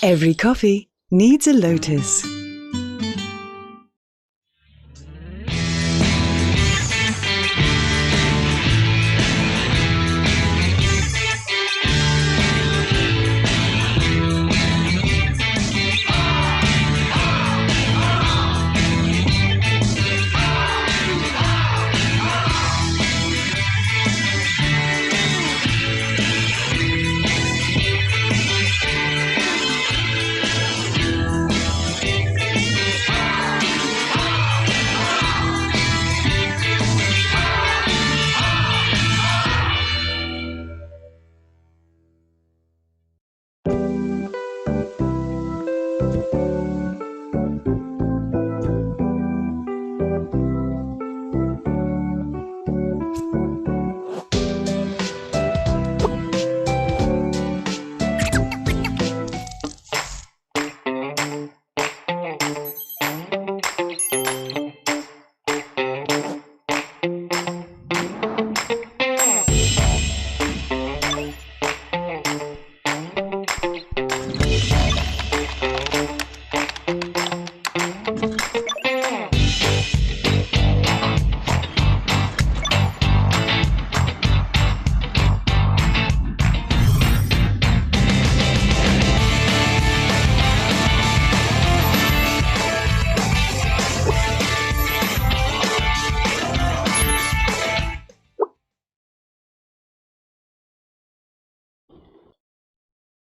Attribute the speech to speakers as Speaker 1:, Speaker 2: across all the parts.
Speaker 1: Every coffee needs a lotus.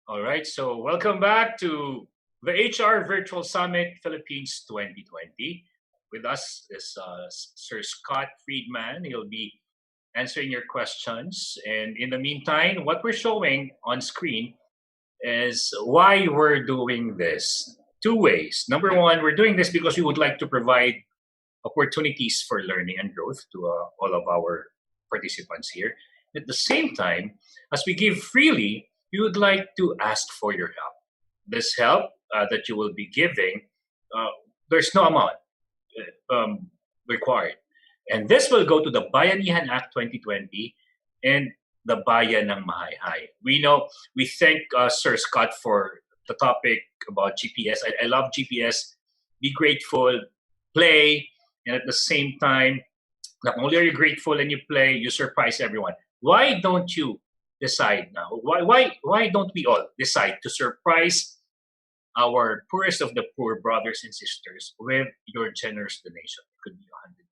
Speaker 2: All right, so welcome back to the HR Virtual Summit Philippines 2020. With us is Sir Scott Friedman. He'll be answering your questions. And in the meantime, what we're showing on screen is why we're doing this. Two ways. Number one, we're doing this because we would like to provide opportunities for learning and growth to all of our participants here. At the same time, as we give freely, we would like to ask for your help. This help that you will be giving, there's no amount required. And this will go to the Bayanihan Act 2020 and the Bayan ng Mahayhay. We thank Sir Scott for the topic about GPS. I love GPS. Be grateful, play, and at the same time, not only are you grateful and you play, you surprise everyone. Why don't you decide now? Why don't we all decide to surprise our poorest of the poor brothers and sisters with your generous donation? It could be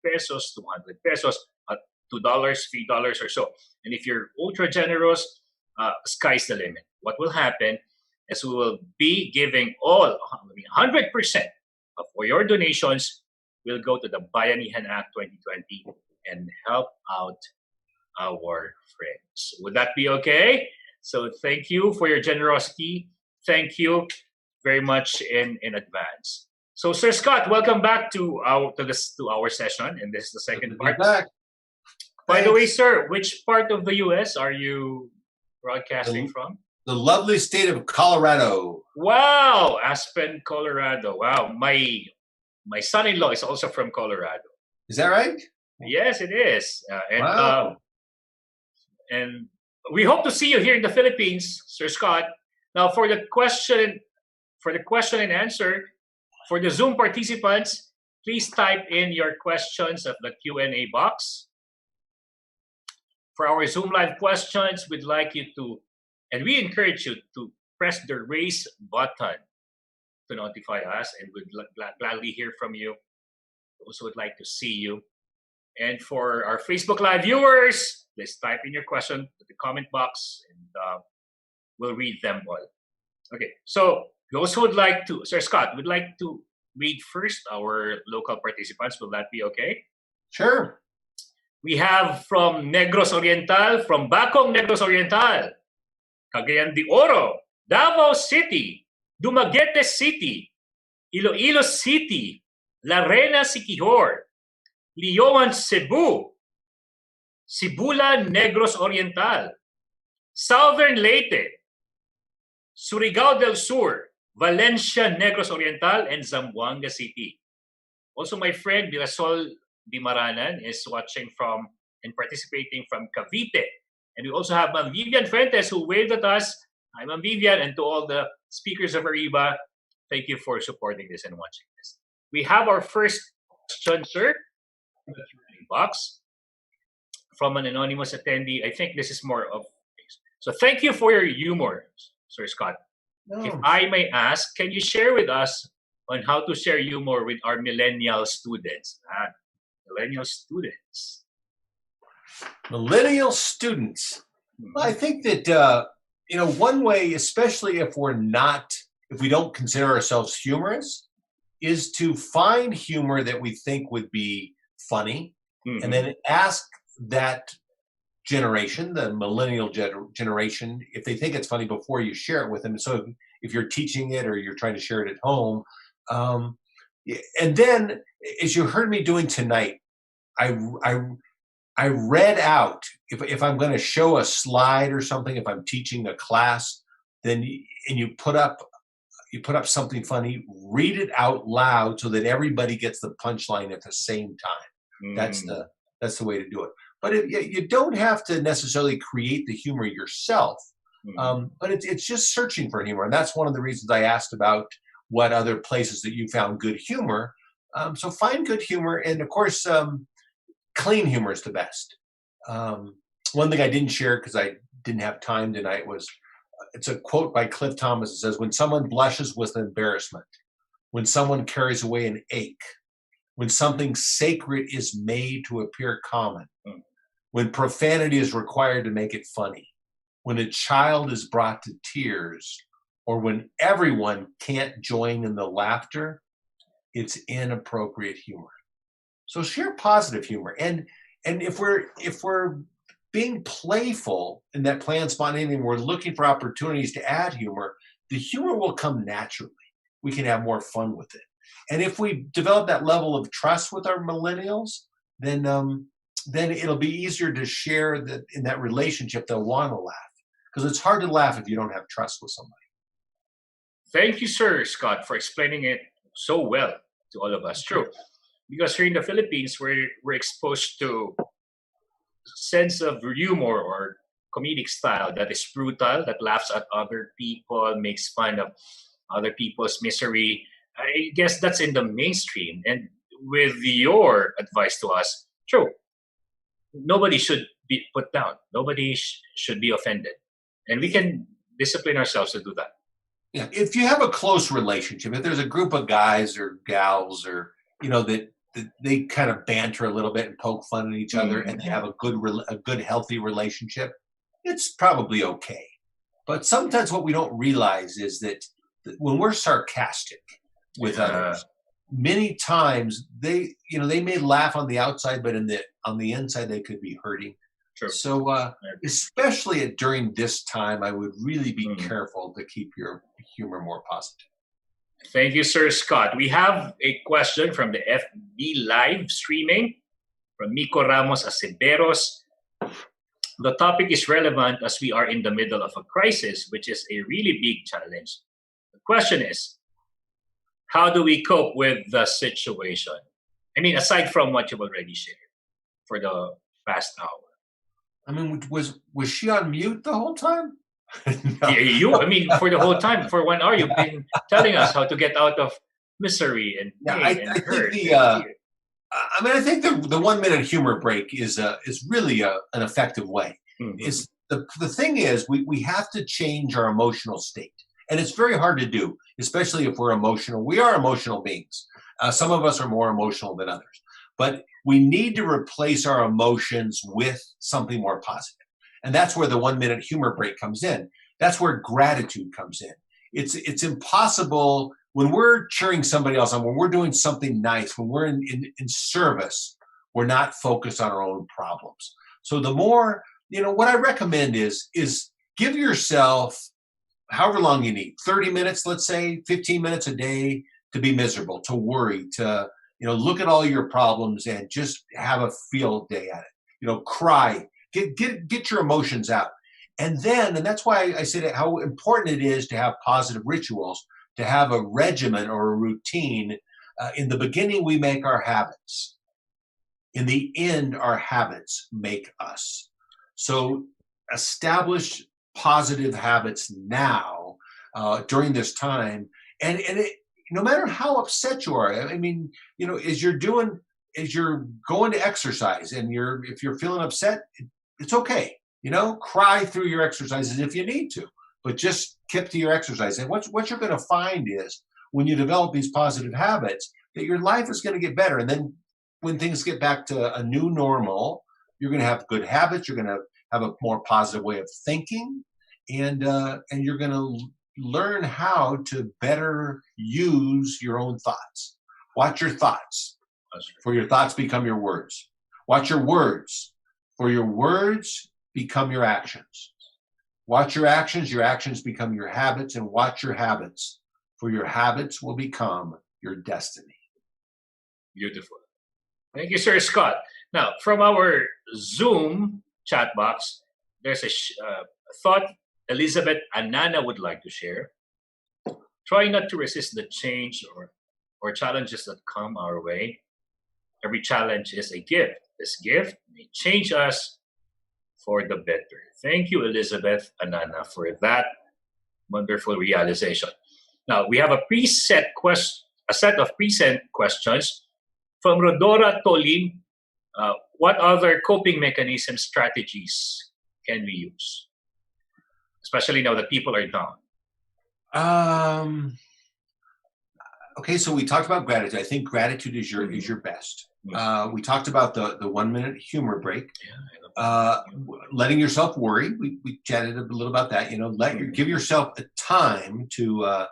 Speaker 2: 100 pesos, 200 pesos, $2, $3 or so. And if you're ultra generous, sky's the limit. What will happen is we will be giving 100% of your donations will go to the Bayanihan Act 2020 and help out our friends. Would that be okay? So thank you for your generosity. Thank you very much in advance. So Sir Scott, welcome back to our session, and this is the second part.
Speaker 3: Back.
Speaker 2: By the way, sir, which part of the US are you broadcasting from?
Speaker 3: The lovely state of Colorado.
Speaker 2: Wow, Aspen, Colorado. Wow, my son-in-law is also from Colorado.
Speaker 3: Is that right?
Speaker 2: Yes, it is.
Speaker 3: Wow.
Speaker 2: And we hope to see you here in the Philippines, Sir Scott. Now, for the question and answer, for the Zoom participants, please type in your questions of the Q&A box. For our Zoom live questions, we'd like you to, and we encourage you to press the raise button to notify us, and we'd gladly hear from you. We also would like to see you. And for our Facebook Live viewers, please type in your question to the comment box, and we'll read them all. Okay, so we also would like to, Sir Scott, we'd like to read first our local participants. Will that be okay?
Speaker 3: Sure.
Speaker 2: We have from Negros Oriental, from Bacong Negros Oriental, Cagayan de Oro, Davao City, Dumaguete City, Iloilo City, Larena Siquijor, Lioan Cebu, Sibula Negros Oriental, Southern Leyte, Surigao del Sur, Valencia Negros Oriental, and Zamboanga City. Also, my friend Virasol Dimaranan is watching from and participating from Cavett. And we also have Ma'am Vivian Fuentes who waved at us. Hi, Ma'am Vivian, and to all the speakers of Ariva, thank you for supporting this and watching this. We have our first question, sir, in the Q&A box from an anonymous attendee. I think this is more of... So thank you for your humor, Sir Scott.
Speaker 3: No.
Speaker 2: If I may ask, can you share with us on how to share humor with our millennial students? Millennial students.
Speaker 3: Millennial students. Well, I think that, one way, especially if we don't consider ourselves humorous, is to find humor that we think would be funny, and then ask that generation, the millennial generation, if they think it's funny before you share it with them. So if you're teaching it or you're trying to share it at home, and then as you heard me doing tonight, I read out, if I'm going to show a slide or something, if I'm teaching a class, and you put up something funny, read it out loud so that everybody gets the punchline at the same time. That's the way to do it. But you don't have to necessarily create the humor yourself. But it's just searching for humor, and that's one of the reasons I asked about what other places that you found good humor. So find good humor, and of course, clean humor is the best. One thing I didn't share because I didn't have time tonight was, it's a quote by Cliff Thomas. It says, "When someone blushes with embarrassment, when someone carries away an ache, when something sacred is made to appear common, when profanity is required to make it funny, when a child is brought to tears, or when everyone can't join in the laughter, it's inappropriate humor." So share positive humor, and if we're being playful in that play and spontaneity, and we're looking for opportunities to add humor, the humor will come naturally. We can have more fun with it, and if we develop that level of trust with our millennials, then it'll be easier to share that in that relationship. They'll want to laugh, because it's hard to laugh if you don't have trust with somebody.
Speaker 2: Thank you, Sir Scott, for explaining it so well to all of us. True. Because here in the Philippines, we're exposed to a sense of humor or comedic style that is brutal, that laughs at other people, makes fun of other people's misery. I guess that's in the mainstream. And with your advice to us, true, nobody should be put down. Nobody should be offended. And we can discipline ourselves to do that.
Speaker 3: Yeah, if you have a close relationship, if there's a group of guys or gals, or that they kind of banter a little bit and poke fun at each other, and they have a good healthy relationship, it's probably okay. But sometimes what we don't realize is that when we're sarcastic with others, many times they may laugh on the outside, but on the inside they could be hurting.
Speaker 2: True.
Speaker 3: So especially during this time, I would really be careful to keep your humor more positive.
Speaker 2: Thank you, Sir Scott. We have a question from the FB live streaming from Mico Ramos Aceveros. The topic is relevant as we are in the middle of a crisis, which is a really big challenge. The question is, how do we cope with the situation? I mean, aside from what you've already shared for the past hour.
Speaker 3: I mean, was she on mute the whole time?
Speaker 2: No. Yeah, for the whole time, for 1 hour, you've been telling us how to get out of misery and pain and hurt.
Speaker 3: I think the 1 minute humor break is really an effective way. Is the thing is we have to change our emotional state, and it's very hard to do, especially if we're emotional. We are emotional beings. Some of us are more emotional than others, but we need to replace our emotions with something more positive. And that's where the 1 minute humor break comes in. That's where gratitude comes in. It's impossible when we're cheering somebody else on, when we're doing something nice, when we're in service, we're not focused on our own problems. So the more, what I recommend is give yourself however long you need, 30 minutes, let's say, 15 minutes a day to be miserable, to worry, to, look at all your problems and just have a field day at it. Cry. Get your emotions out. And that's why I said how important it is to have positive rituals, to have a regimen or a routine. In the beginning, we make our habits. In the end, our habits make us. So establish positive habits now during this time, and no matter how upset you are, I mean, as you're going to exercise, and if you're feeling upset, it's okay. Cry through your exercises if you need to, but just keep to your exercise. And what you're going to find is when you develop these positive habits, that your life is going to get better. And then when things get back to a new normal, you're going to have good habits. You're going to have a more positive way of thinking, and you're going to learn how to better use your own thoughts. Watch your thoughts, for your thoughts become your words. Watch your words, for your words become your actions. Watch your actions become your habits, and watch your habits, for your habits will become your destiny.
Speaker 2: Beautiful. Thank you, Sir Scott. Now, from our Zoom chat box, there's a thought Elizabeth Anana would like to share. Try not to resist the change or challenges that come our way. Every challenge is a gift. This gift may change us for the better. Thank you, Elizabeth Anana, for that wonderful realization. Now, we have a set of preset questions from Rodora Tolin. What other coping mechanism strategies can we use, especially now that people are down?
Speaker 3: Okay, so we talked about gratitude. I think gratitude is your best. We talked about the 1 minute humor break. Letting yourself worry. We chatted a little about that. Give yourself a time to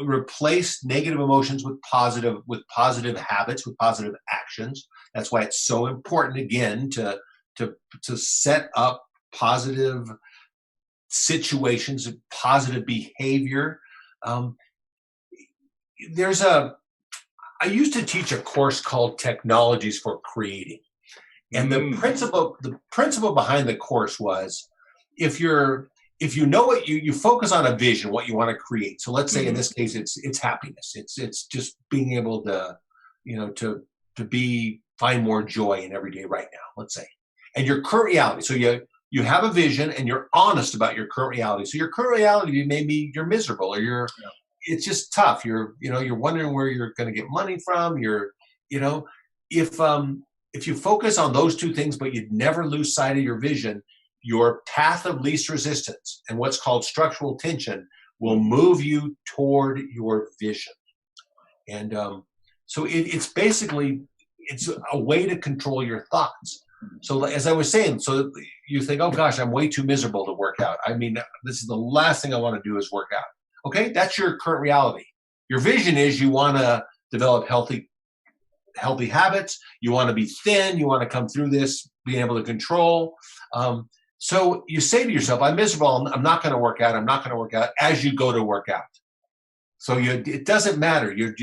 Speaker 3: replace negative emotions with positive habits, with positive actions. That's why it's so important, again, to set up positive situations, positive behavior. I used to teach a course called Technologies for Creating. And the principle behind the course was, if you know what you focus on a vision, what you want to create. So let's say in this case, it's happiness. It's just being able to, find more joy in every day right now, let's say. And your current reality. So you have a vision and you're honest about your current reality. So your current reality, maybe you're miserable, or it's just tough. You're wondering where you're going to get money from. If you focus on those two things, but you'd never lose sight of your vision, your path of least resistance and what's called structural tension will move you toward your vision. And so it's basically, it's a way to control your thoughts. So as I was saying, so you think, oh gosh, I'm way too miserable to work out. I mean, this is the last thing I want to do is work out. Okay, that's your current reality. Your vision is you want to develop healthy habits. You want to be thin. You want to come through this being able to control. So you say to yourself, I'm miserable. I'm not going to work out. I'm not going to work out, as you go to work out. So it doesn't matter. You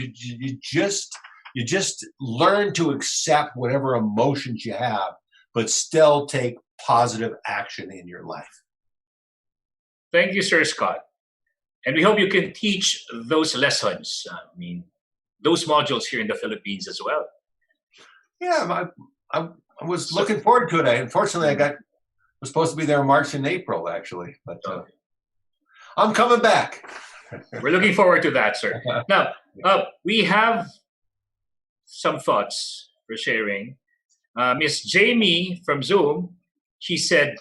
Speaker 3: just learn to accept whatever emotions you have, but still take positive action in your life.
Speaker 2: Thank you, Sir Scott. And we hope you can teach those lessons. Those modules here in the Philippines as well.
Speaker 3: Yeah, I was looking forward to it. Unfortunately, was supposed to be there in March and April, actually. But I'm coming back.
Speaker 2: We're looking forward to that, sir. Now, we have some thoughts for sharing. Miss Jamie from Zoom, she said,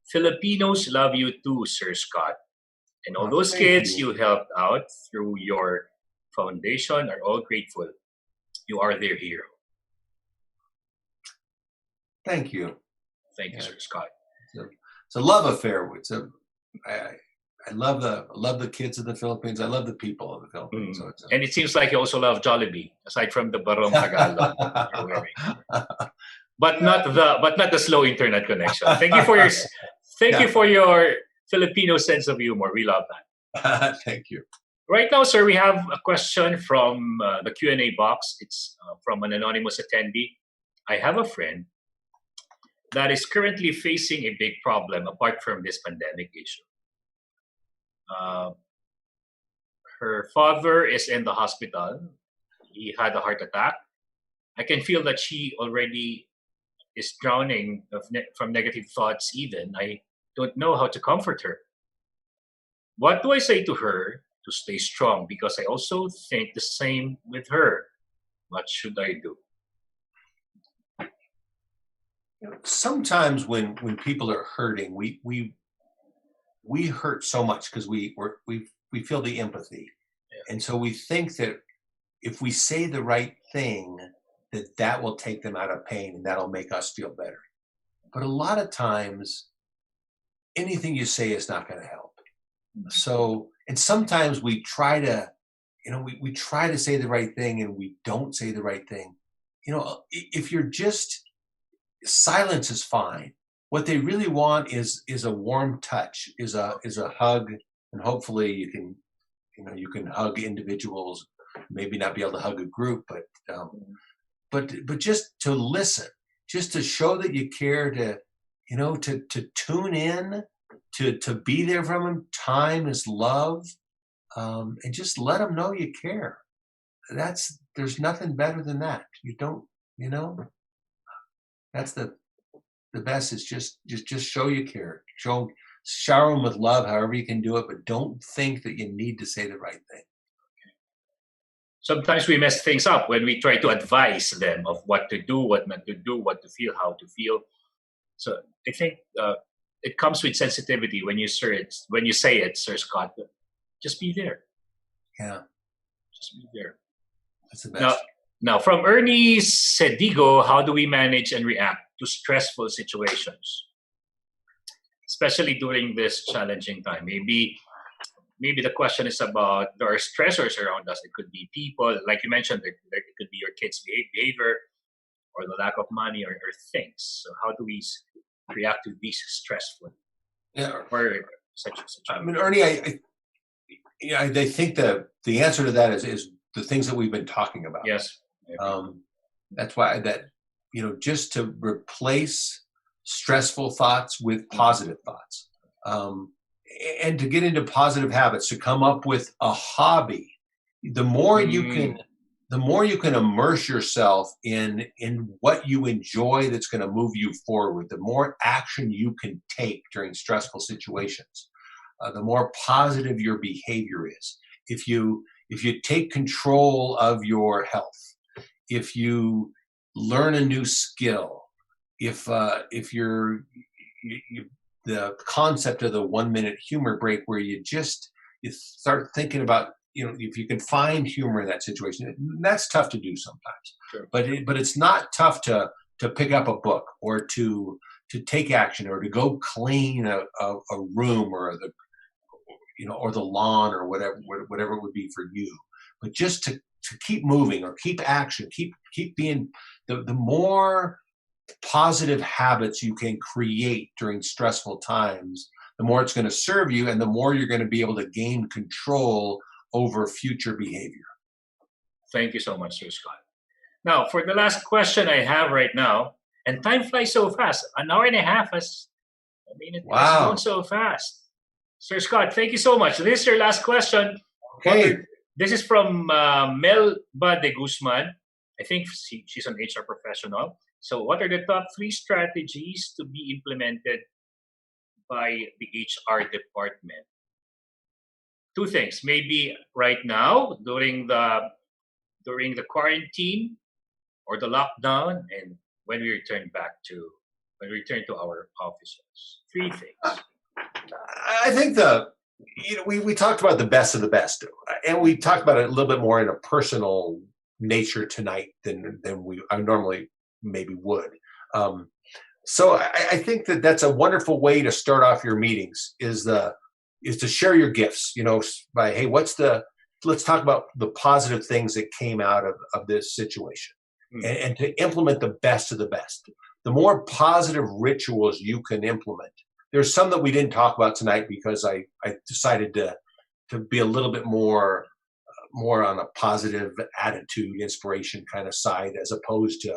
Speaker 2: Filipinos love you too, Sir Scott. And all those kids you helped out through your foundation are all grateful. You are their hero.
Speaker 3: Thank you.
Speaker 2: Thank you, Sir Scott.
Speaker 3: It's a love affair. I love the kids of the Philippines. I love the people of the Philippines. So
Speaker 2: and it seems like you also love Jollibee, aside from the Barong Tagalog you're wearing. But not the slow internet connection. Thank you for your Filipino sense of humor. We love that.
Speaker 3: Thank you.
Speaker 2: Right now, sir, we have a question from the Q&A box. It's from an anonymous attendee. I have a friend that is currently facing a big problem apart from this pandemic issue. Her father is in the hospital. He had a heart attack. I can feel that she already is drowning from negative thoughts even. I don't know how to comfort her. What do I say to her to stay strong? Because I also think the same with her. What should I do?
Speaker 3: Sometimes when people are hurting, we hurt so much because we feel the empathy, and so we think that if we say the right thing, that will take them out of pain and that'll make us feel better. But a lot of times, anything you say is not going to help. So, and sometimes we try to, we try to say the right thing and we don't say the right thing. If you're just, silence is fine. What they really want is a warm touch, is a hug, and hopefully you can hug individuals, maybe not be able to hug a group, but just to listen, just to show that you care, to tune in, to be there for them. Time is love, and just let them know you care. There's nothing better than that. That's the best is just show you care. Shower them with love, however you can do it, but don't think that you need to say the right thing.
Speaker 2: Sometimes we mess things up when we try to advise them of what to do, what not to do, what to feel, how to feel. So I think it comes with sensitivity when you say it, Sir Scott. Just be there.
Speaker 3: Yeah.
Speaker 2: Just be there.
Speaker 3: That's the best.
Speaker 2: Now, from Ernie Sedigo, how do we manage and react to stressful situations, especially during this challenging time? Maybe the question is about there are stressors around us. It could be people, like you mentioned, it could be your kids' behavior or the lack of money or things. So how do we react to these stressful or such?
Speaker 3: I mean, Ernie, I think the answer to that is the things that we've been talking about.
Speaker 2: Yes.
Speaker 3: That's why just to replace stressful thoughts with positive thoughts, and to get into positive habits, to come up with a hobby. The more you can immerse yourself in what you enjoy that's going to move you forward, the more action you can take during stressful situations, the more positive your behavior is. If you take control of your health, if you learn a new skill, if you're the concept of the 1 minute humor break, where you start thinking about, if you can find humor in that situation. That's tough to do sometimes.
Speaker 2: Sure.
Speaker 3: But it's not tough to pick up a book or to take action or to go clean a room or the lawn or whatever it would be for you. But just to keep moving or keep action, keep being the more positive habits you can create during stressful times, the more it's going to serve you and the more you're going to be able to gain control over future behavior.
Speaker 2: Thank you so much, Sir Scott. Now, for the last question I have right now, and time flies so fast, an hour and a half has gone so fast. Sir Scott, thank you so much. This is your last question.
Speaker 3: Okay.
Speaker 2: This is from Melba de Guzman. I think she's an HR professional. So what are the top 3 strategies to be implemented by the HR department? 2 things. Maybe right now during the quarantine or the lockdown, and when we return to our offices. 3 things.
Speaker 3: I think we talked about the best of the best, and we talked about it a little bit more in a personal nature tonight than I normally maybe would. So I think that's a wonderful way to start off your meetings is to share your gifts, by, hey, let's talk about the positive things that came out of this situation, and to implement the best of the best. The more positive rituals you can implement. There's some that we didn't talk about tonight because I decided to be a little bit more on a positive attitude, inspiration kind of side, as opposed to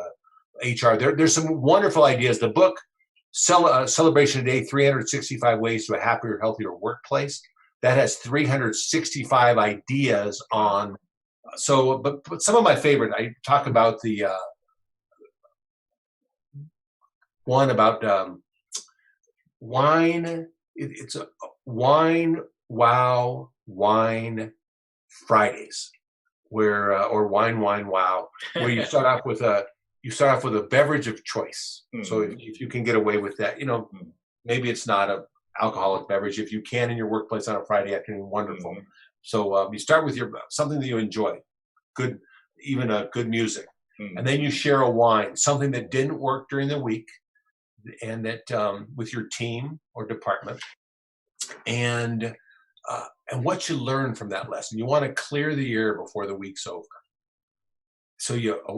Speaker 3: HR. There's some wonderful ideas. The book, Celebration Day, 365 Ways to a Happier, Healthier Workplace, that has 365 ideas on. So, but some of my favorite, I talk about the one about wine. It's a wine Wow Wine Fridays, where or Wine Wow, where you start off with a beverage of choice. So if you can get away with that, maybe it's not a alcoholic beverage. If you can in your workplace on a Friday afternoon, wonderful. So you start with something that you enjoy, even good music, and then you share a wine, something that didn't work during the week, and that with your team or department, and what you learn from that lesson. You want to clear the air before the week's over. So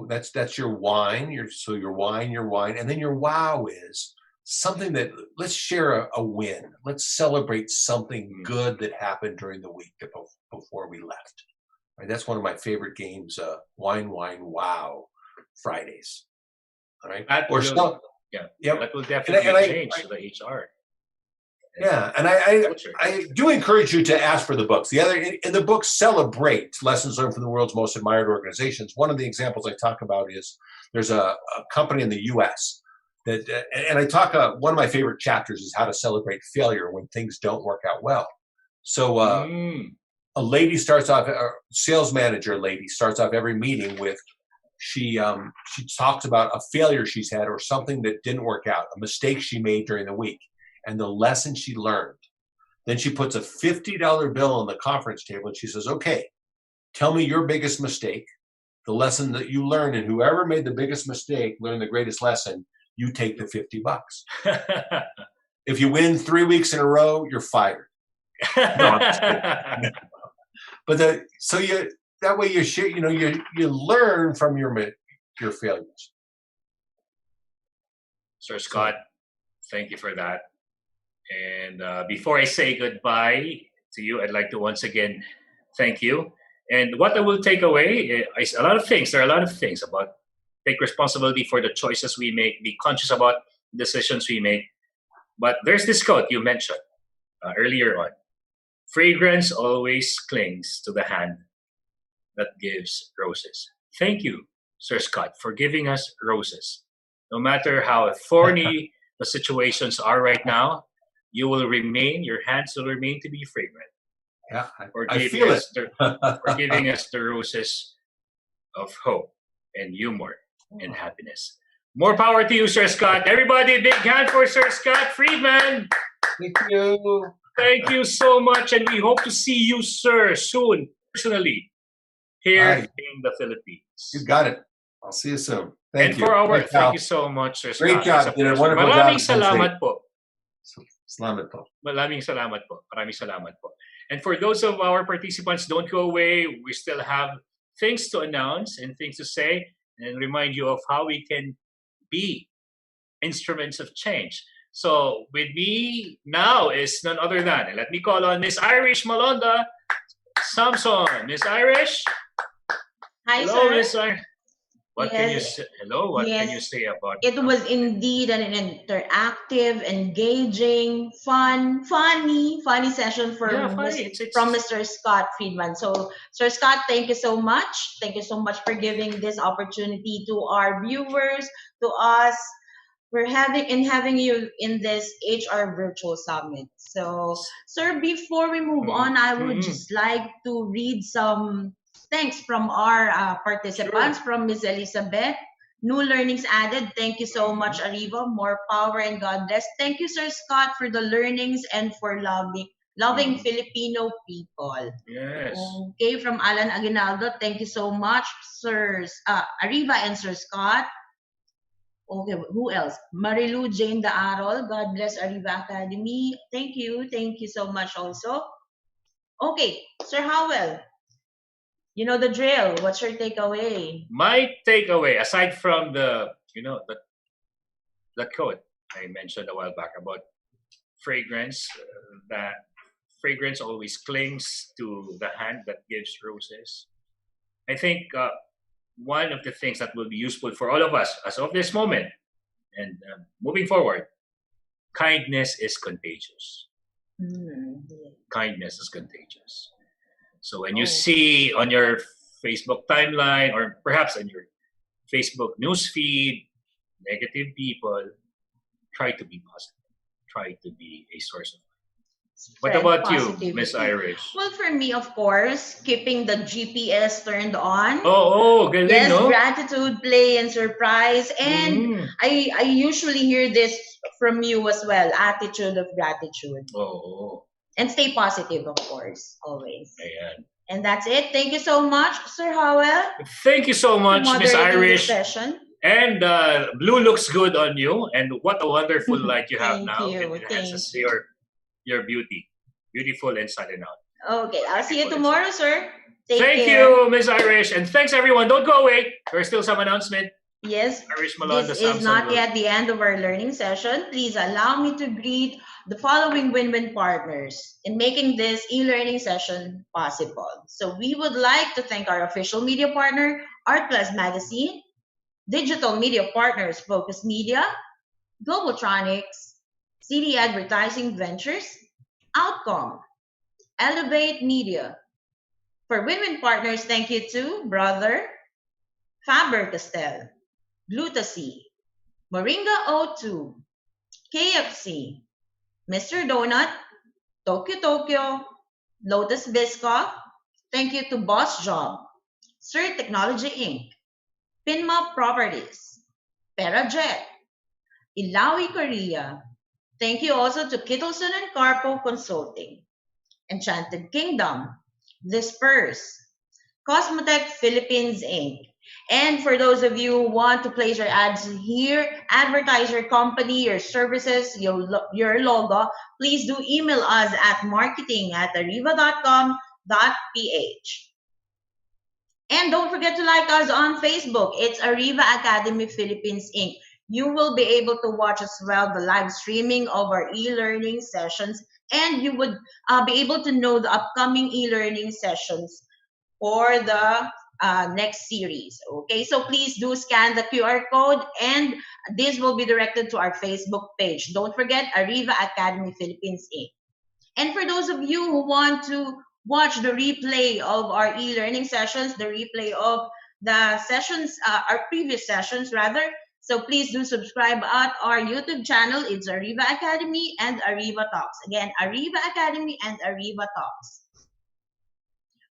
Speaker 3: that's your wine. Your wine, and then your wow is something that, let's share a win. Let's celebrate something good that happened during the week before we left. Right? That's one of my favorite games. Wine Wow Fridays. All right,
Speaker 2: that will definitely change the HR.
Speaker 3: Yeah, and I do encourage you to ask for the books. The books celebrate lessons learned from the world's most admired organizations. One of the examples I talk about is there's a company in the U.S. that, and I talk. One of my favorite chapters is how to celebrate failure when things don't work out well. So a lady starts off, a sales manager lady starts off every meeting with she talks about a failure she's had or something that didn't work out, a mistake she made during the week, and the lesson she learned. Then she puts a $50 bill on the conference table and she says, okay, tell me your biggest mistake, the lesson that you learned, and whoever made the biggest mistake learned the greatest lesson, you take the $50. If you win 3 weeks in a row, you're fired. No, but that way you share, you learn from your failures.
Speaker 2: Sir Scott, thank you for that. And before I say goodbye to you, I'd like to once again thank you. And what I will take away is a lot of things. There are a lot of things about take responsibility for the choices we make, be conscious about decisions we make. But there's this quote you mentioned earlier on. Fragrance always clings to the hand that gives roses. Thank you, Sir Scott, for giving us roses. No matter how thorny the situations are right now, your hands will remain to be fragrant.
Speaker 3: Yeah, I feel it.
Speaker 2: For giving us the roses of hope and humor and happiness. More power to you, Sir Scott. Everybody, big hand for Sir Scott Friedman.
Speaker 3: Thank you.
Speaker 2: Thank you so much, and we hope to see you, sir, soon, personally, here in the Philippines.
Speaker 3: You got it. I'll see you soon. Thank you.
Speaker 2: Thank you so much, Sir Scott.
Speaker 3: Great job. Did a wonderful
Speaker 2: Maraming
Speaker 3: job.
Speaker 2: salamat po.
Speaker 3: Salamat po.
Speaker 2: Maraming salamat po. Maraming salamat po. And for those of our participants, don't go away. We still have things to announce and things to say and remind you of how we can be instruments of change. So with me now is none other than, and let me call on Miss Irish Malonda Samson. Miss Irish?
Speaker 4: Hi,
Speaker 2: hello,
Speaker 4: sir.
Speaker 2: Miss Irish. What can you say? Hello, what can you say about
Speaker 4: it? It was indeed an interactive, engaging, funny session from Mr. Scott Friedman. So, Sir Scott, thank you so much. Thank you so much for giving this opportunity to our viewers, to us. We're having you in this HR Virtual Summit. So, sir, before we move on, I would just like to read some thanks from our participants, from Ms. Elizabeth. New learnings added. Thank you so much, Ariva. More power and God bless. Thank you, Sir Scott, for the learnings and for loving Filipino people.
Speaker 2: Yes.
Speaker 4: Okay, from Alan Aguinaldo. Thank you so much, Sir Ariva and Sir Scott. Okay, who else? Marilu Jane Daarol. God bless Ariva Academy. Thank you so much also. Okay, Sir Howell. You know the drill. What's your takeaway?
Speaker 2: My takeaway, aside from the quote I mentioned a while back about fragrance, that fragrance always clings to the hand that gives roses. I think one of the things that will be useful for all of us as of this moment and moving forward, kindness is contagious. Kindness is contagious. So when you see on your Facebook timeline or perhaps on your Facebook newsfeed negative people, try to be positive. Try to be a source of What about you, Miss Irish?
Speaker 4: Well, for me, of course, keeping the GPS turned on.
Speaker 2: Galing,
Speaker 4: yes,
Speaker 2: no?
Speaker 4: Gratitude, play, and surprise. And I usually hear this from you as well, attitude of gratitude. And stay positive, of course, always.
Speaker 2: Ayan.
Speaker 4: And that's it. Thank you so much, Sir Howell.
Speaker 2: Thank you so much, Miss Irish.
Speaker 4: Session.
Speaker 2: And blue looks good on you. And what a wonderful light you have now.
Speaker 4: You.
Speaker 2: It enhances your beauty. Beautiful inside and out.
Speaker 4: Okay, I'll see you tomorrow, sir.
Speaker 2: Thank you, Miss Irish. And thanks, everyone. Don't go away. There's still some announcement.
Speaker 4: Yes,
Speaker 2: Irish Malonda,
Speaker 4: this is not yet the end of our learning session. Please allow me to greet the following win-win partners in making this e-learning session possible. So we would like to thank our official media partner, Art Plus Magazine, digital media partners, Focus Media, Globaltronics, CD Advertising Ventures, Outcome, Elevate Media. For win-win partners, thank you to Brother, Faber-Castell, Glutacy, Moringa O2, KFC, Mr. Donut, Tokyo, Lotus Biscoff. Thank you to Boss Job, Sir Technology Inc., Pinma Properties, Perajet, Ilawi Korea. Thank you also to Kittleson and Carpo Consulting, Enchanted Kingdom, Disperse, Cosmotech Philippines Inc. And for those of you who want to place your ads here, advertise your company, your services, your logo, please do email us at marketing@ariva.com.ph. And don't forget to like us on Facebook. It's Ariva Academy Philippines Inc. You will be able to watch as well the live streaming of our e-learning sessions, and you would be able to know the upcoming e-learning sessions for the next series. Okay, so please do scan the QR code, and this will be directed to our Facebook page. Don't forget Ariva Academy Philippines Inc. And for those of you who want to watch the replay of our e-learning sessions, the replay of the sessions, our previous sessions rather, so please do subscribe at our YouTube channel. It's Ariva Academy and Ariva Talks. Again, Ariva Academy and Ariva Talks.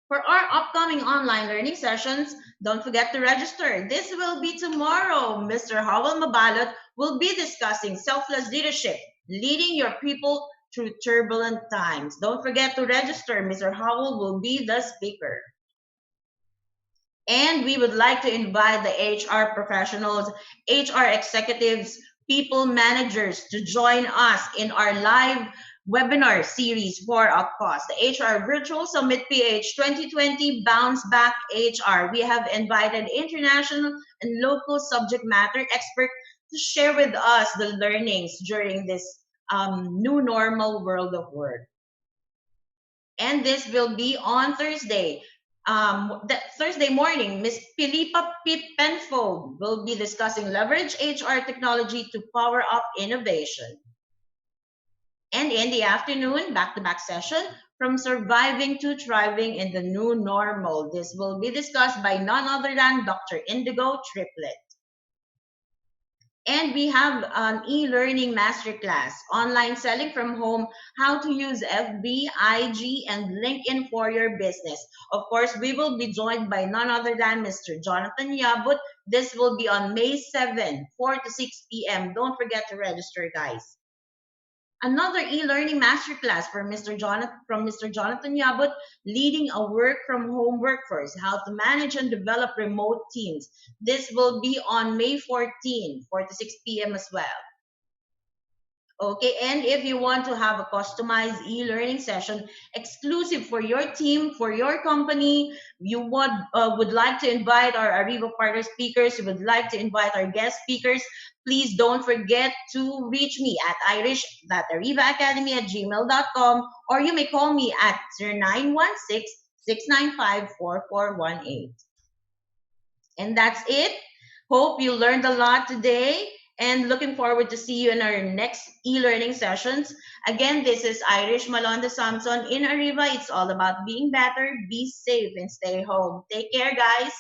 Speaker 4: For our upcoming online learning sessions, don't forget to register. This will be tomorrow. Mr. Howell Mabalot will be discussing selfless leadership, leading your people through turbulent times. Don't forget to register. Mr. Howell will be the speaker. And we would like to invite the HR professionals, HR executives, people managers to join us in our live webinar series for UpCost, the HR Virtual Summit PH 2020 Bounce Back HR. We have invited international and local subject matter experts to share with us the learnings during this new normal world of work. And this will be on Thursday. Thursday morning, Ms. Philippa Penfold will be discussing leverage HR technology to power up innovation. And in the afternoon, back-to-back session, from surviving to thriving in the new normal. This will be discussed by none other than Dr. Indigo Triplet. And we have an e-learning masterclass, online selling from home, how to use FB, IG, and LinkedIn for your business. Of course, we will be joined by none other than Mr. Jonathan Yabut. This will be on May 7, 4 to 6 p.m. Don't forget to register, guys. Another e-learning masterclass from Mr. Jonathan Yabut, leading a work-from-home workforce, how to manage and develop remote teams. This will be on May 14, 4 to 6 p.m. as well. Okay, and if you want to have a customized e-learning session exclusive for your team, for your company, you would like to invite our Ariva partner speakers, you would like to invite our guest speakers, please don't forget to reach me at irish.arivaacademy@gmail.com, or you may call me at 0916-695-4418. And that's it. Hope you learned a lot today, and looking forward to see you in our next e-learning sessions. Again, this is Irish Malonda Samson in Ariva. It's all about being better, be safe, and stay home. Take care, guys.